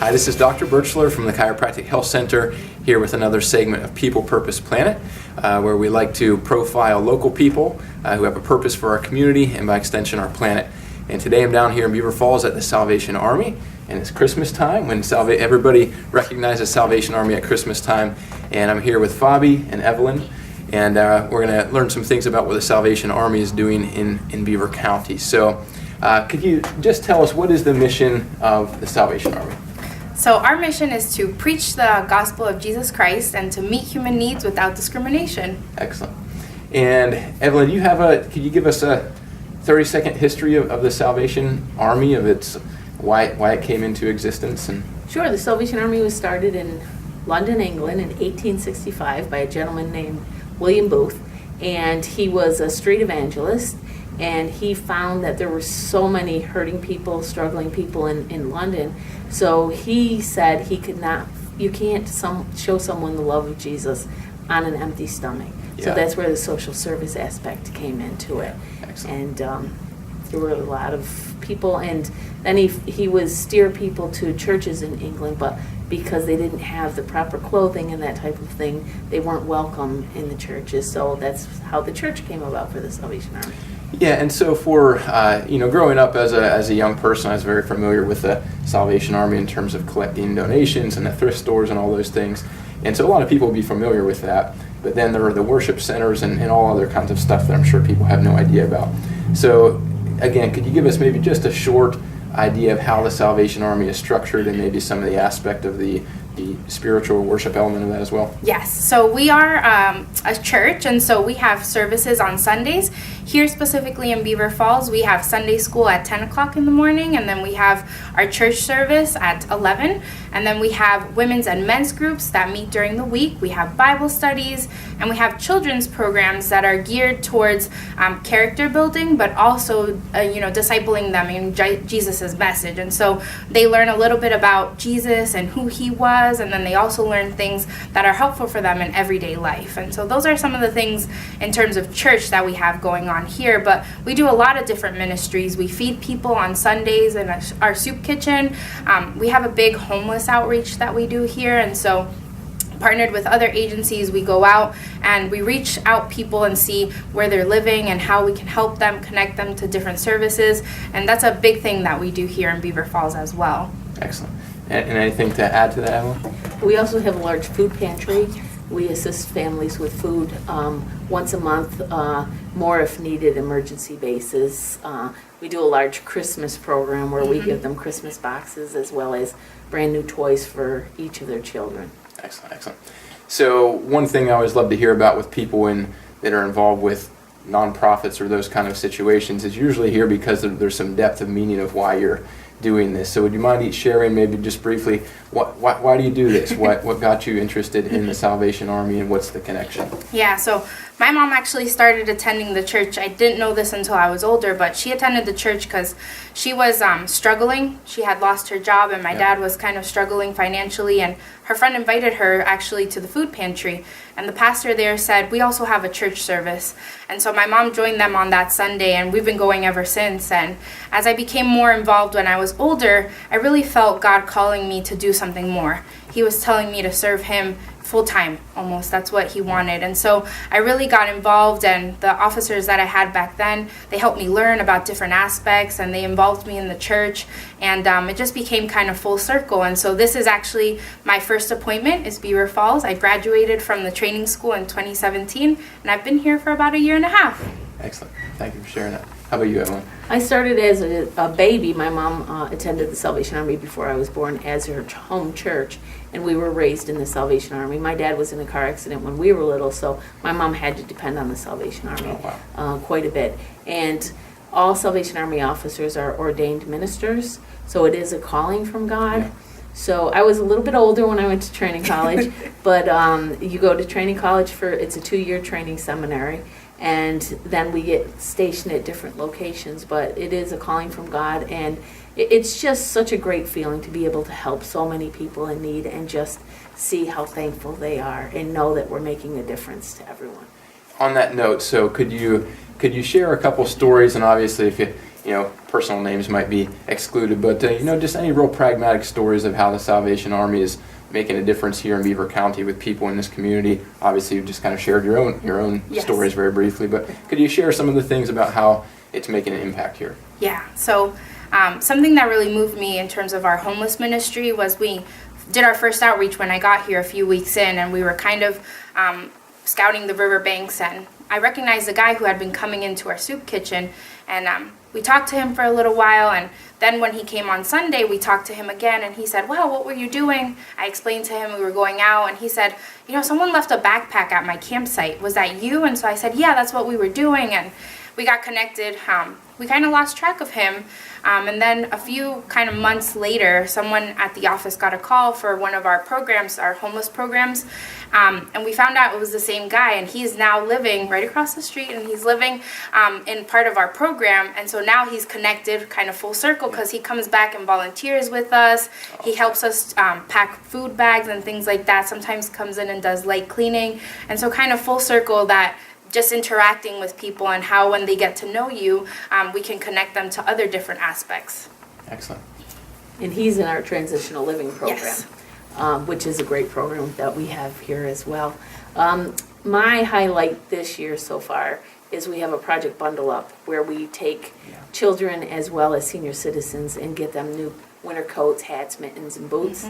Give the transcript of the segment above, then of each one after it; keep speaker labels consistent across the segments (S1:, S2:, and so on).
S1: Hi, this is Dr. Birchler from the Chiropractic Health Center here with another segment of People, Purpose, Planet, where we like to profile local people who have a purpose for our community and by extension our planet. And today I'm down here in Beaver Falls at the Salvation Army, and it's Christmas time when everybody recognizes Salvation Army at Christmas time. And I'm here with Fabi and Evelyn, and we're going to learn some things about what the Salvation Army is doing in Beaver County. So could you just tell us what is the mission of the Salvation Army?
S2: So our mission is to preach the gospel of Jesus Christ and to meet human needs without discrimination.
S1: Excellent. And Evelyn, could you give us a 30-second history of the Salvation Army, of its why it came into existence? And
S3: Sure. The Salvation Army was started in London, England in 1865 by a gentleman named William Booth, and he was a street evangelist, and he found that there were so many hurting people, struggling people in London. So he said you can't show someone the love of Jesus on an empty stomach.
S1: Yeah.
S3: So that's where the social service aspect came into it.
S1: Excellent.
S3: And there were a lot of people, and then he would steer people to churches in England, but because they didn't have the proper clothing and that type of thing, they weren't welcome in the churches. So that's how the church came about for the Salvation Army.
S1: Yeah, and so for growing up as a young person, I was very familiar with the Salvation Army in terms of collecting donations and the thrift stores and all those things. And so a lot of people will be familiar with that. But then there are the worship centers and all other kinds of stuff that I'm sure people have no idea about. So again, could you give us maybe just a short idea of how the Salvation Army is structured and maybe some of the aspect of the spiritual worship element of that as well?
S2: Yes, so we are a church, and so we have services on Sundays. Here specifically in Beaver Falls, we have Sunday school at 10 o'clock in the morning, and then we have our church service at 11, and then we have women's and men's groups that meet during the week. We have Bible studies, and we have children's programs that are geared towards character building, but also discipling them in Jesus' message. And so they learn a little bit about Jesus and who he was, and then they also learn things that are helpful for them in everyday life. And so those are some of the things in terms of church that we have going on here. But we do a lot of different ministries. We feed people on Sundays in our soup kitchen. We have a big homeless outreach that we do here, and so partnered with other agencies, we go out and we reach out people and see where they're living and how we can help them, connect them to different services. And that's a big thing that we do here in Beaver Falls as well.
S1: Excellent. And anything to add to that, Evelyn?
S3: We also have a large food pantry. We assist families with food once a month, more if needed, emergency basis. We do a large Christmas program where we give them Christmas boxes as well as brand new toys for each of their children.
S1: Excellent, excellent. So one thing I always love to hear about with people that are involved with nonprofits or those kind of situations is usually here because there's some depth of meaning of why you're doing this. So would you mind each sharing maybe just briefly why do you do this? What got you interested in the Salvation Army, and what's the connection?
S2: Yeah, so my mom actually started attending the church. I didn't know this until I was older, but she attended the church because she was struggling. She had lost her job, and my dad was kind of struggling financially, and her friend invited her actually to the food pantry, and the pastor there said, we also have a church service. And so my mom joined them on that Sunday, and we've been going ever since. And as I became more involved when I was older, I really felt God calling me to do something more. He was telling me to serve him full-time almost. That's what he wanted. And so I really got involved, and the officers that I had back then, they helped me learn about different aspects, and they involved me in the church, and it just became kind of full circle. And so this is actually my first appointment is Beaver Falls. I graduated from the training school in 2017, and I've been here for about a year and a half.
S1: Excellent. Thank you for sharing that. How about you, Evelyn?
S3: I started as a baby. My mom attended the Salvation Army before I was born as her home church, and we were raised in the Salvation Army. My dad was in a car accident when we were little, so my mom had to depend on the Salvation Army quite a bit. And all Salvation Army officers are ordained ministers, so it is a calling from God. Yeah. So I was a little bit older when I went to training college, but you go to training college it's a 2-year training seminary, and then we get stationed at different locations, but it is a calling from God, and it's just such a great feeling to be able to help so many people in need and just see how thankful they are and know that we're making a difference to everyone.
S1: On that note, so could you share a couple stories, and obviously if personal names might be excluded, but just any real pragmatic stories of how the Salvation Army is making a difference here in Beaver County with people in this community. Obviously, you just kind of shared your own
S2: Yes.
S1: stories very briefly, but could you share some of the things about how it's making an impact here?
S2: Yeah, so something that really moved me in terms of our homeless ministry was we did our first outreach when I got here a few weeks in, and we were kind of scouting the riverbanks, and I recognized a guy who had been coming into our soup kitchen, and we talked to him for a little while, and then when he came on Sunday, we talked to him again, and he said, "Well, what were you doing?" I explained to him we were going out, and he said, "Someone left a backpack at my campsite. Was that you?" And so I said, "Yeah, that's what we were doing," and we got connected. We kind of lost track of him, and then a few kind of months later, someone at the office got a call for one of our programs, our homeless programs, and we found out it was the same guy, and he's now living right across the street, and he's living in part of our program, and so now he's connected kind of full circle because he comes back and volunteers with us. He helps us pack food bags and things like that, sometimes comes in and does light cleaning, and so kind of full circle that just interacting with people and how when they get to know you, we can connect them to other different aspects.
S1: Excellent.
S3: And he's in our transitional living program,
S2: Yes.
S3: Which is a great program that we have here as well. My highlight this year so far is we have a project bundle up where we take children as well as senior citizens and get them new winter coats, hats, mittens, and boots.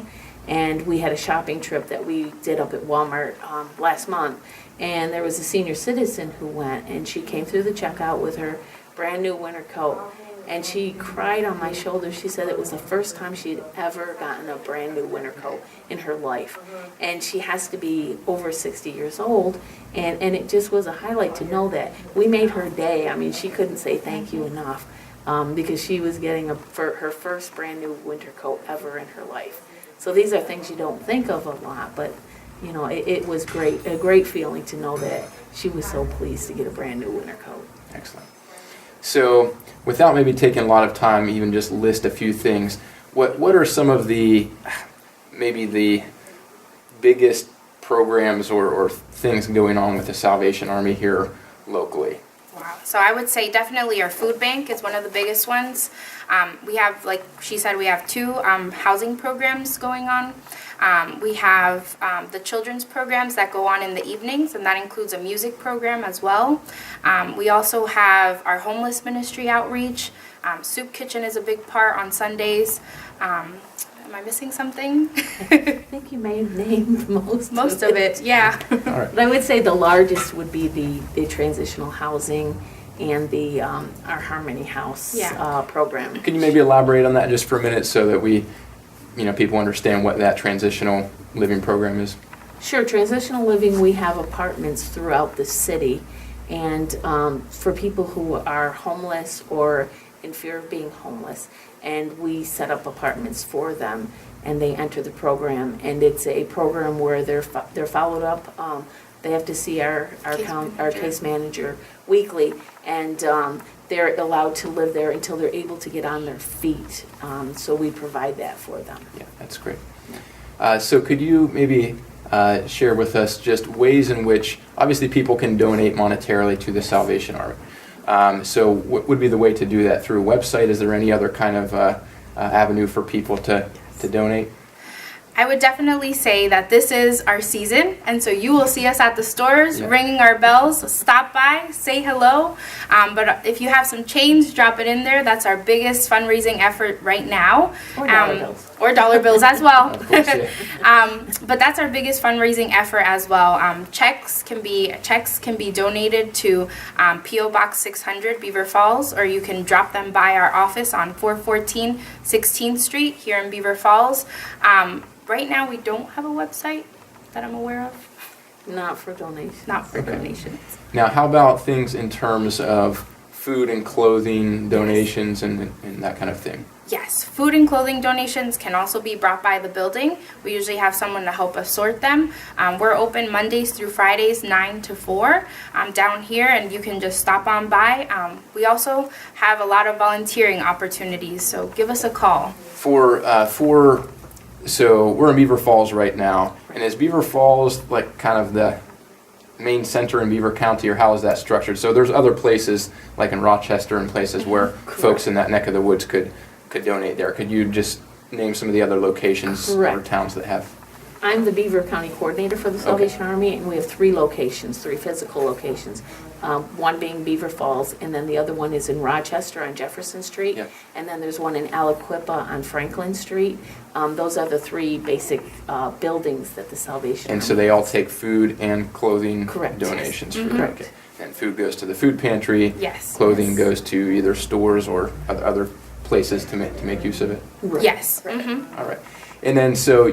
S3: And we had a shopping trip that we did up at Walmart last month. And there was a senior citizen who went, and she came through the checkout with her brand new winter coat. And she cried on my shoulder. She said it was the first time she'd ever gotten a brand new winter coat in her life. And she has to be over 60 years old. And it just was a highlight to know that. We made her day. I mean, she couldn't say thank you enough because she was getting her first brand new winter coat ever in her life. So these are things you don't think of a lot, but it was a great feeling to know that she was so pleased to get a brand new winter coat.
S1: Excellent. So, without maybe taking a lot of time, even just list a few things. What are some of the biggest programs or things going on with the Salvation Army here locally?
S2: Wow. So I would say definitely our food bank is one of the biggest ones. We have, like she said, we have two housing programs going on. We have the children's programs that go on in the evenings, and that includes a music program as well. We also have our homeless ministry outreach. Soup kitchen is a big part on Sundays. Am I missing something?
S3: I think you may have named most
S2: of it, yeah.
S1: All right.
S3: But I would say the largest would be the transitional housing and the our Harmony House program.
S1: Can you maybe elaborate on that just for a minute so that people understand what that transitional living program is?
S3: Sure. Transitional living, we have apartments throughout the city, and for people who are homeless or in fear of being homeless, and we set up apartments for them, and they enter the program, and it's a program where they're followed up. They have to see our case manager weekly, and they're allowed to live there until they're able to get on their feet. So we provide that for them.
S1: Yeah, that's great. So could you maybe share with us just ways in which, obviously people can donate monetarily to the Salvation Army. So what would be the way to do that? Through a website? Is there any other kind of avenue for people to donate?
S2: I would definitely say that this is our season, and so you will see us at the stores ringing our bells. Stop by, say hello. But if you have some change, drop it in there. That's our biggest fundraising effort right now.
S3: Or dollar bills.
S2: Or dollar bills as well.
S1: Of course, yeah.
S2: But that's our biggest fundraising effort as well. Checks can be donated to P.O. Box 600, Beaver Falls, or you can drop them by our office on 414 16th Street here in Beaver Falls. Right now, we don't have a website that I'm aware of.
S3: Not for donations.
S2: Not for donations.
S1: Now, how about things in terms of food and clothing donations and that kind of thing?
S2: Yes, food and clothing donations can also be brought by the building. We usually have someone to help us sort them. We're open Mondays through Fridays, 9 to 4 down here, and you can just stop on by. We also have a lot of volunteering opportunities, so give us a call.
S1: So we're in Beaver Falls right now, and is Beaver Falls like kind of the main center in Beaver County, or how is that structured? So there's other places, like in Rochester and places where folks in that neck of the woods could donate there. Could you just name some of the other locations or
S3: Correct.
S1: towns that have?
S3: I'm the Beaver County Coordinator for the Salvation Army, and we have 3 locations, 3 physical locations. One being Beaver Falls, and then the other one is in Rochester on Jefferson Street.
S1: Yep.
S3: And then there's one in Aliquippa on Franklin Street. Those are the 3 basic buildings that the Salvation
S1: And
S3: Army
S1: so they all
S3: has.
S1: take food and clothing
S3: Correct.
S1: donations.
S2: Yes.
S1: For
S3: Correct.
S1: okay. And food goes to the food pantry.
S2: Yes.
S1: Clothing
S3: Yes.
S1: goes to either stores or other places to make use of it.
S3: Right.
S2: Yes.
S3: Correct.
S1: All right. And then so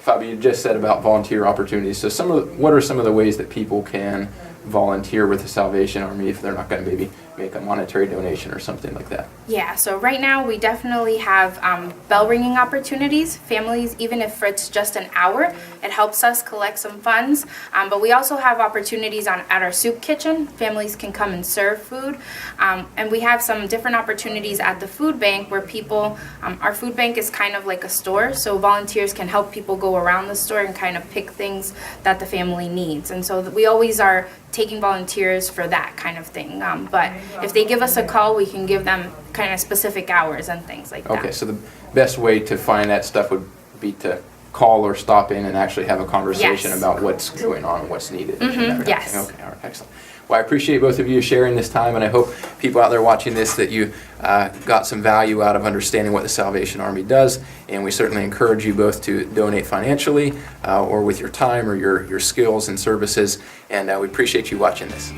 S1: Fabi, you just said about volunteer opportunities. So what are some of the ways that people can volunteer with the Salvation Army if they're not going to maybe make a monetary donation or something like that?
S2: Yeah, so right now we definitely have bell ringing opportunities. Families, even if it's just an hour, it helps us collect some funds. But we also have opportunities at our soup kitchen. Families can come and serve food. And we have some different opportunities at the food bank where people, our food bank is kind of like a store, so volunteers can help people go around the store and kind of pick things that the family needs. And so we always are taking volunteers for that kind of thing. But if they give us a call, we can give them kind of specific hours and things like that.
S1: Okay, so the best way to find that stuff would be to call or stop in and actually have a conversation
S2: Yes.
S1: about what's going on and what's needed. and that kind of
S2: yes.
S1: thing. Okay, all right, excellent. Well, I appreciate both of you sharing this time, and I hope people out there watching this that you got some value out of understanding what the Salvation Army does. And we certainly encourage you both to donate financially or with your time or your skills and services. And we appreciate you watching this.